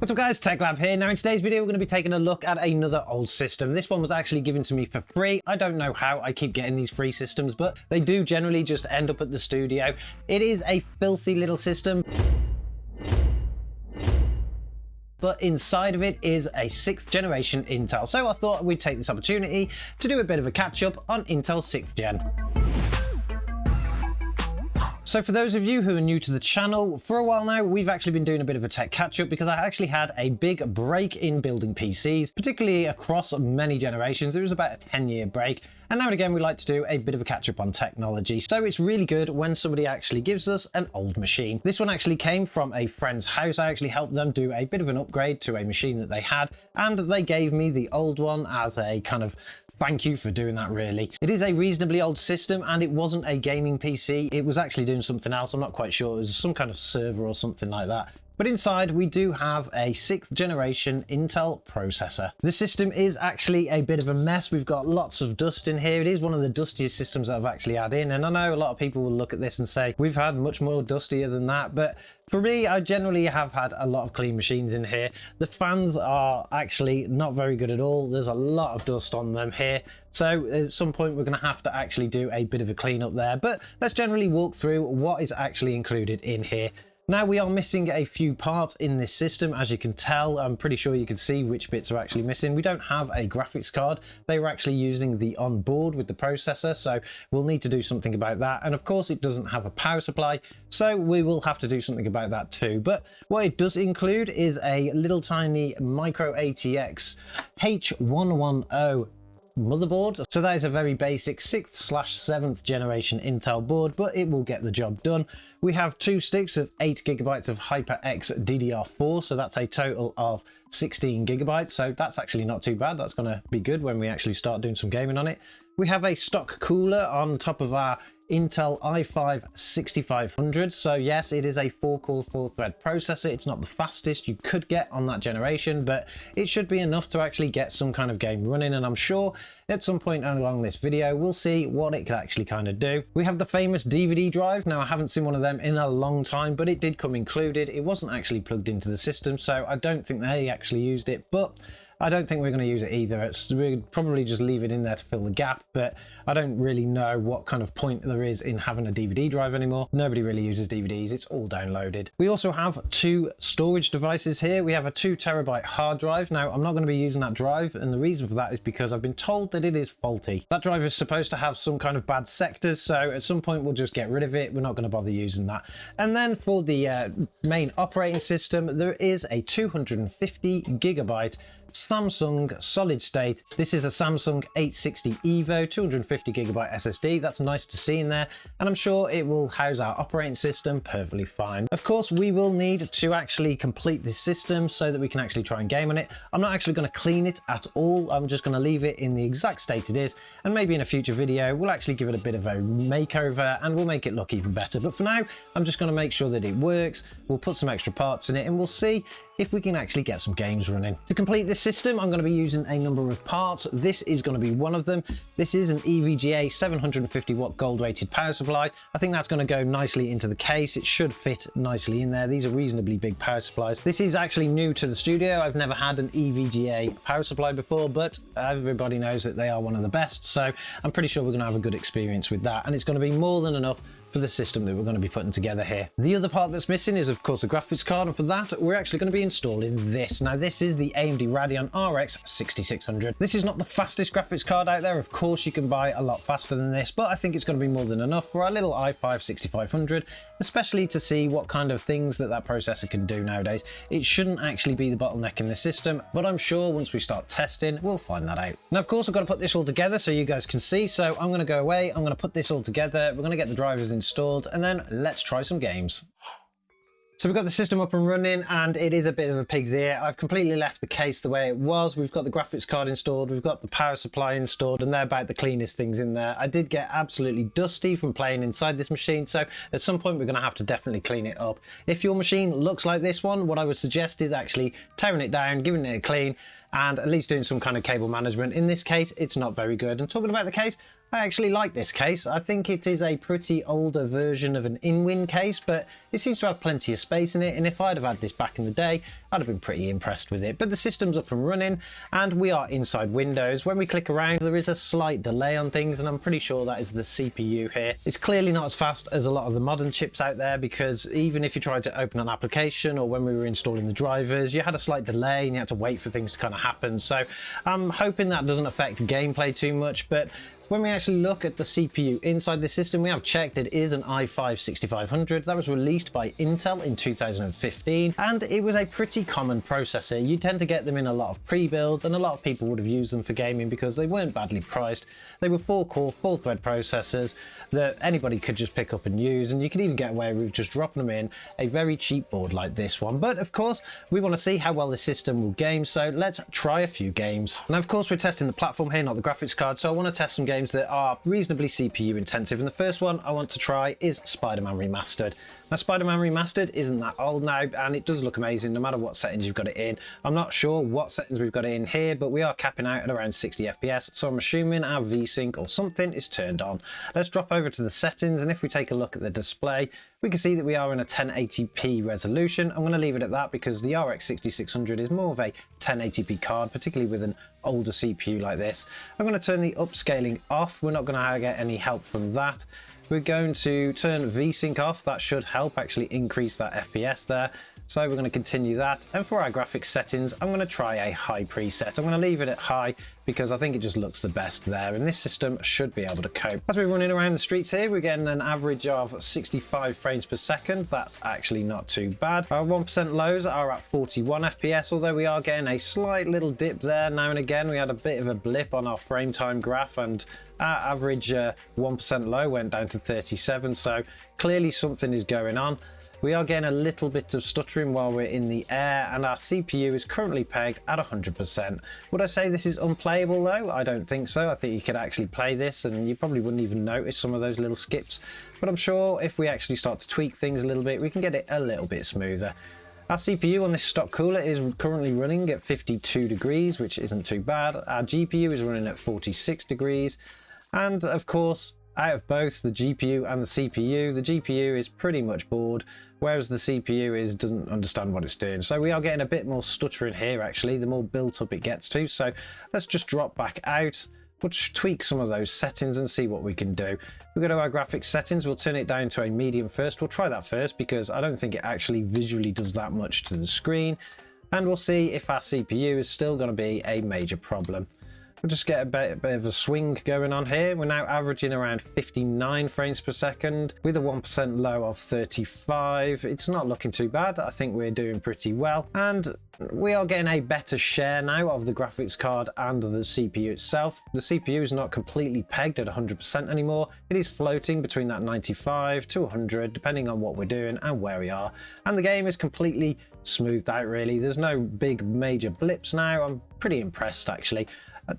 What's up guys, TechLab here. Now in today's video we're going to be taking a look at another old system. This one was actually given to me for free. I don't know how I keep getting these free systems, but they do generally just end up at the studio. It is a filthy little system, but inside of it is a 6th generation Intel. So I thought we'd take this opportunity to do a bit of a catch up on Intel 6th gen. So for those of you who are new to the channel, for a while now, we've actually been doing a bit of a tech catch-up because I actually had a big break in building PCs, particularly across many generations. It was about a 10-year break. And now and again, we like to do a bit of a catch-up on technology. So it's really good when somebody actually gives us an old machine. This one actually came from a friend's house. I actually helped them do a bit of an upgrade to a machine that they had, and they gave me the old one as a kind of thank you for doing that, really. It is a reasonably old system and it wasn't a gaming PC. It was actually doing something else. I'm not quite sure. It was some kind of server or something like that. But inside we do have a 6th generation Intel processor. The system is actually a bit of a mess. We've got lots of dust in here. It is one of the dustiest systems that I've actually had in. And I know a lot of people will look at this and say, we've had much more dustier than that. But for me, I generally have had a lot of clean machines in here. The fans are actually not very good at all. There's a lot of dust on them here. So at some point we're going to have to actually do a bit of a cleanup there. But let's generally walk through what is actually included in here. Now we are missing a few parts in this system, as you can tell. I'm pretty sure you can see which bits are actually missing. We don't have a graphics card. They were actually using the onboard with the processor, so we'll need to do something about that. And of course it doesn't have a power supply, so we will have to do something about that too. But what it does include is a little tiny micro ATX H110 motherboard. So that is a very basic 6th/7th generation Intel board, but it will get the job done. We have 2 sticks of 8 GB of HyperX DDR4, so that's a total of 16 GB. So that's actually not too bad. That's going to be good when we actually start doing some gaming on it. We have a stock cooler on top of our Intel i5-6500. So yes, it is a 4-core 4-thread processor. It's not the fastest you could get on that generation, but it should be enough to actually get some kind of game running. And I'm sure at some point along this video, we'll see what it could actually kind of do. We have the famous DVD drive. Now I haven't seen one of them in a long time, but it did come included. It wasn't actually plugged into the system, so I don't think they actually used it, but I don't think we're going to use it either. We'll probably just leave it in there to fill the gap, but I don't really know what kind of point there is in having a DVD drive anymore. Nobody really uses DVDs. It's all downloaded. We also have 2 storage devices here. We have a 2 TB hard drive. Now, I'm not going to be using that drive, and the reason for that is because I've been told that it is faulty. That drive is supposed to have some kind of bad sectors, so at some point we'll just get rid of it. We're not going to bother using that. And then for the main operating system, there is a 250 GB Samsung solid state. This is a Samsung 860 EVO 250 GB SSD. That's nice to see in there, and I'm sure it will house our operating system perfectly fine. Of course, we will need to actually complete this system so that we can actually try and game on it. I'm not actually going to clean it at all. I'm just going to leave it in the exact state it is, and maybe in a future video we'll actually give it a bit of a makeover and we'll make it look even better. But for now, I'm just going to make sure that it works. We'll put some extra parts in it and we'll see if we can actually get some games running. To complete this system, I'm going to be using a number of parts. This is going to be one of them. This is an EVGA 750 watt gold rated power supply. I think that's going to go nicely into the case. It should fit nicely in there. These are reasonably big power supplies. This is actually new to the studio. I've never had an EVGA power supply before, but everybody knows that they are one of the best. So I'm pretty sure we're going to have a good experience with that. And it's going to be more than enough for the system that we're going to be putting together here. The other part that's missing is of course the graphics card, and for that we're actually going to be installing this. Now this is the AMD Radeon RX 6600. This is not the fastest graphics card out there. Of course you can buy a lot faster than this, but I think it's going to be more than enough for our little i5-6500, especially to see what kind of things that processor can do nowadays. It shouldn't actually be the bottleneck in the system, but I'm sure once we start testing we'll find that out. Now of course I've got to put this all together so you guys can see, so I'm going to go away, I'm going to put this all together, we're going to get the drivers installed, and then let's try some games. So we've got the system up and running, and it is a bit of a pig's ear. I've completely left the case the way it was. We've got the graphics card installed, we've got the power supply installed, and they're about the cleanest things in there. I did get absolutely dusty from playing inside this machine, so at some point we're going to have to definitely clean it up. If your machine looks like this one, what I would suggest is actually tearing it down, giving it a clean, and at least doing some kind of cable management. In this case, it's not very good. And talking about the case, I actually like this case. I think it is a pretty older version of an InWin case, but it seems to have plenty of space in it, and if I'd have had this back in the day, I'd have been pretty impressed with it. But the system's up and running, and we are inside Windows. When we click around, there is a slight delay on things, and I'm pretty sure that is the CPU here. It's clearly not as fast as a lot of the modern chips out there, because even if you tried to open an application or when we were installing the drivers, you had a slight delay and you had to wait for things to kind of happen. So I'm hoping that doesn't affect gameplay too much, but when we actually look at the CPU inside the system, we have checked it is an i5-6500 that was released by Intel in 2015, and it was a pretty common processor. You tend to get them in a lot of pre-builds, and a lot of people would have used them for gaming because they weren't badly priced. They were 4-core, 4-thread processors that anybody could just pick up and use, and you could even get away with just dropping them in a very cheap board like this one. But of course, we want to see how well the system will game, so let's try a few games. Now, of course, we're testing the platform here, not the graphics card, so I want to test some games that are reasonably CPU intensive, and the first one I want to try is Spider-Man Remastered. Now, Spider-Man Remastered isn't that old now, and it does look amazing no matter what settings you've got it in. I'm not sure what settings we've got it in here, but we are capping out at around 60 FPS, so I'm assuming our VSync or something is turned on. Let's drop over to the settings, and if we take a look at the display, we can see that we are in a 1080p resolution. I'm going to leave it at that because the RX 6600 is more of a 1080p card, particularly with an older CPU like this. I'm going to turn the upscaling off. We're not going to get any help from that. We're going to turn VSync off. That should help actually increase that FPS there. So we're going to continue that. And for our graphics settings, I'm going to try a high preset. I'm going to leave it at high because I think it just looks the best there. And this system should be able to cope. As we're running around the streets here, we're getting an average of 65 frames per second. That's actually not too bad. Our 1% lows are at 41 FPS, although we are getting a slight little dip there now and again. We had a bit of a blip on our frame time graph, and our average 1% low went down to 37. So clearly something is going on. We are getting a little bit of stuttering while we're in the air, and our CPU is currently pegged at 100%. Would I say this is unplayable though? I don't think so. I think you could actually play this and you probably wouldn't even notice some of those little skips. But I'm sure if we actually start to tweak things a little bit, we can get it a little bit smoother. Our CPU on this stock cooler is currently running at 52 degrees, which isn't too bad. Our GPU is running at 46 degrees. And of course, out of both the GPU and the GPU is pretty much bored, whereas the CPU doesn't understand what it's doing. So we are getting a bit more stuttering here actually, the more built up it gets to. So let's just drop back out. We'll just tweak some of those settings and see what we can do. We go to our graphics settings, we'll turn it down to a medium first. We'll try that first because I don't think it actually visually does that much to the screen. And we'll see if our CPU is still going to be a major problem. We'll just get a bit of a swing going on here. We're now averaging around 59 frames per second with a 1% low of 35. It's not looking too bad. I think we're doing pretty well. And we are getting a better share now of the graphics card and the CPU itself. The CPU is not completely pegged at 100% anymore. It is floating between that 95 to 100, depending on what we're doing and where we are. And the game is completely smoothed out really. There's no big major blips now. I'm pretty impressed actually.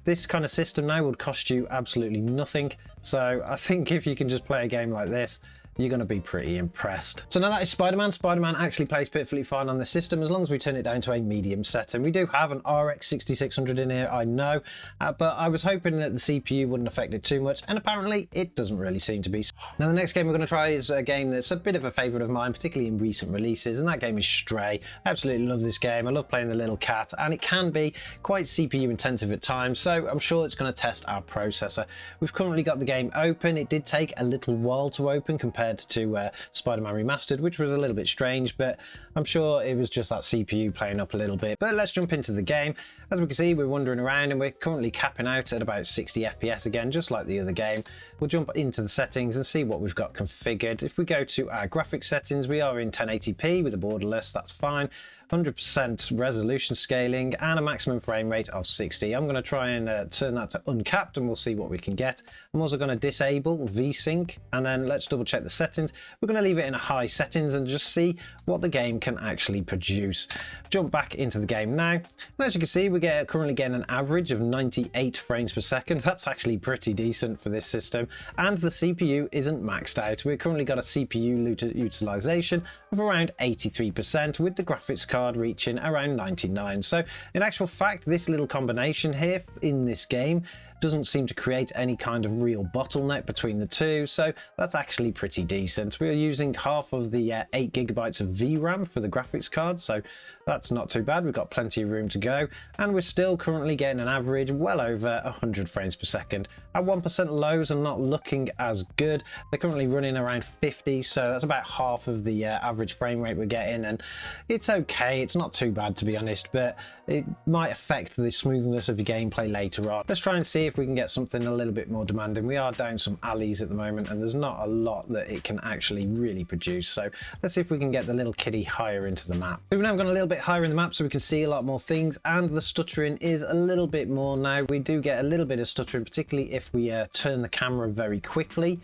This kind of system now would cost you absolutely nothing. So I think if you can just play a game like this, you're going to be pretty impressed. So now that is Spider-Man. Spider-Man actually plays perfectly fine on the system as long as we turn it down to a medium setting. We do have an RX 6600 in here, I know, but I was hoping that the CPU wouldn't affect it too much, and apparently it doesn't really seem to be. Now the next game we're going to try is a game that's a bit of a favourite of mine, particularly in recent releases, and that game is Stray. I absolutely love this game. I love playing the little cat, and it can be quite CPU intensive at times, so I'm sure it's going to test our processor. We've currently got the game open. It did take a little while to open compared to Spider-Man Remastered, which was a little bit strange, but I'm sure it was just that CPU playing up a little bit. But let's jump into the game. As we can see, we're wandering around and we're currently capping out at about 60 FPS again, just like the other game. We'll jump into the settings and see what we've got configured. If we go to our graphics settings, we are in 1080p with a borderless, that's fine. 100% resolution scaling and a maximum frame rate of 60. I'm going to try and turn that to uncapped and we'll see what we can get. I'm also going to disable VSync, and then let's double check the settings. We're going to leave it in a high settings and just see what the game can actually produce. Jump back into the game now, and as you can see, we're currently getting an average of 98 frames per second. That's actually pretty decent for this system, and the CPU isn't maxed out. We've currently got a CPU utilization of around 83% with the graphics card reaching around 99. So in actual fact, this little combination here in this game doesn't seem to create any kind of real bottleneck between the two, so that's actually pretty decent. We're using half of the 8 gigabytes of VRAM for the graphics card, so that's not too bad. We've got plenty of room to go, and we're still currently getting an average well over 100 frames per second. At 1% lows are not looking as good. They're currently running around 50, so that's about half of the average frame rate we're getting, and it's okay. It's not too bad, to be honest, but it might affect the smoothness of your gameplay later on. Let's try and see if we can get something a little bit more demanding. We are down some alleys at the moment, and there's not a lot that it can actually really produce, so let's see if we can get the little kitty higher into the map. We've now gone a little bit higher in the map so we can see a lot more things, and the stuttering is a little bit more now. We do get a little bit of stuttering, particularly if we turn the camera very quickly.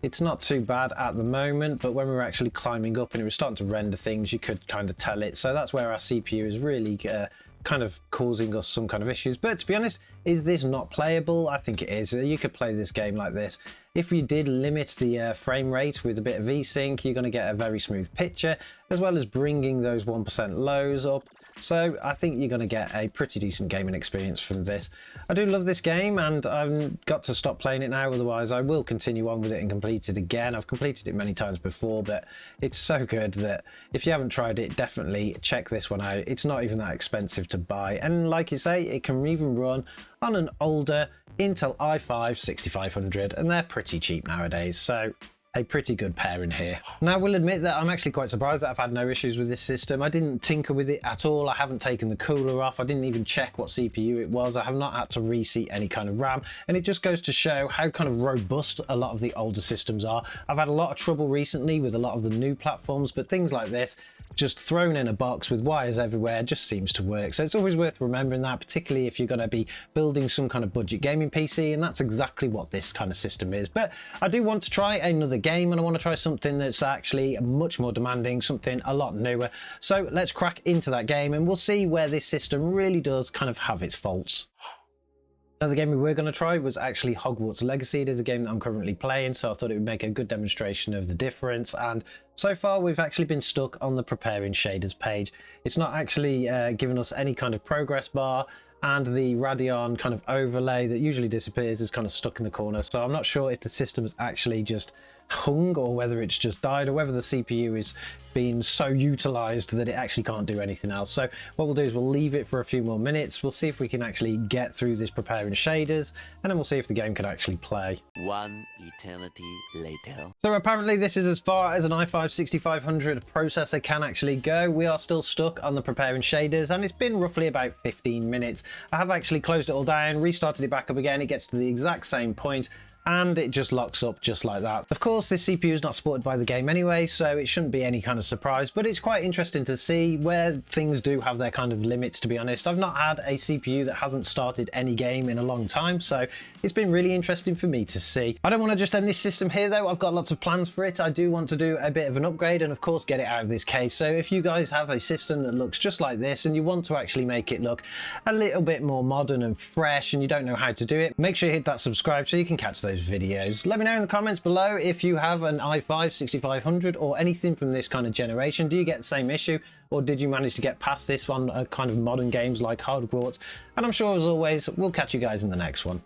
It's not too bad at the moment, but when we were actually climbing up and it was starting to render things, you could kind of tell it. So that's where our CPU is really kind of causing us some kind of issues. But to be honest, is this not playable? I think it is. You could play this game like this. If you did limit the frame rate with a bit of VSync, you're going to get a very smooth picture, as well as bringing those 1% lows up. So I think you're going to get a pretty decent gaming experience from this. I do love this game, and I've got to stop playing it now, otherwise I will continue on with it and complete it again. I've completed it many times before, but it's so good that if you haven't tried it, definitely check this one out. It's not even that expensive to buy, and like you say, it can even run on an older Intel i5 6500, and they're pretty cheap nowadays, so a pretty good pairing here. Now, I will admit that I'm actually quite surprised that I've had no issues with this system. I didn't tinker with it at all. I haven't taken the cooler off. I didn't even check what CPU it was. I have not had to reseat any kind of RAM, and it just goes to show how kind of robust a lot of the older systems are. I've had a lot of trouble recently with a lot of the new platforms, but things like this, just thrown in a box with wires everywhere, just seems to work. So it's always worth remembering that, particularly if you're going to be building some kind of budget gaming PC, and that's exactly what this kind of system is. But I do want to try another game, and I want to try something that's actually much more demanding, something a lot newer. So let's crack into that game, and we'll see where this system really does kind of have its faults. Another game we were going to try was actually Hogwarts Legacy. It is a game that I'm currently playing, so I thought it would make a good demonstration of the difference. And so far, we've actually been stuck on the preparing shaders page. It's not actually giving us any kind of progress bar, and the Radeon kind of overlay that usually disappears is kind of stuck in the corner. So I'm not sure if the system has actually just hung, or whether it's just died, or whether the CPU is being so utilized that it actually can't do anything else. So what we'll do is we'll leave it for a few more minutes. We'll see if we can actually get through this preparing shaders, and then we'll see if the game can actually play. One eternity later. So apparently this is as far as an i5 6500 processor can actually go. We are still stuck on the preparing shaders, and it's been roughly about 15 minutes. I have actually closed it all down, restarted it back up again. It gets to the exact same point, and it just locks up just like that. Of course, this CPU is not supported by the game anyway, so it shouldn't be any kind of surprise, but it's quite interesting to see where things do have their kind of limits, to be honest. I've not had a CPU that hasn't started any game in a long time, so it's been really interesting for me to see. I don't want to just end this system here though. I've got lots of plans for it. I do want to do a bit of an upgrade and of course get it out of this case. So if you guys have a system that looks just like this and you want to actually make it look a little bit more modern and fresh, and you don't know how to do it, make sure you hit that subscribe so you can catch those videos. Let me know in the comments below if you have an i5 6500 or anything from this kind of generation. Do you get the same issue, or did you manage to get past this on kind of modern games like Hogwarts? And I'm sure, as always, we'll catch you guys in the next one.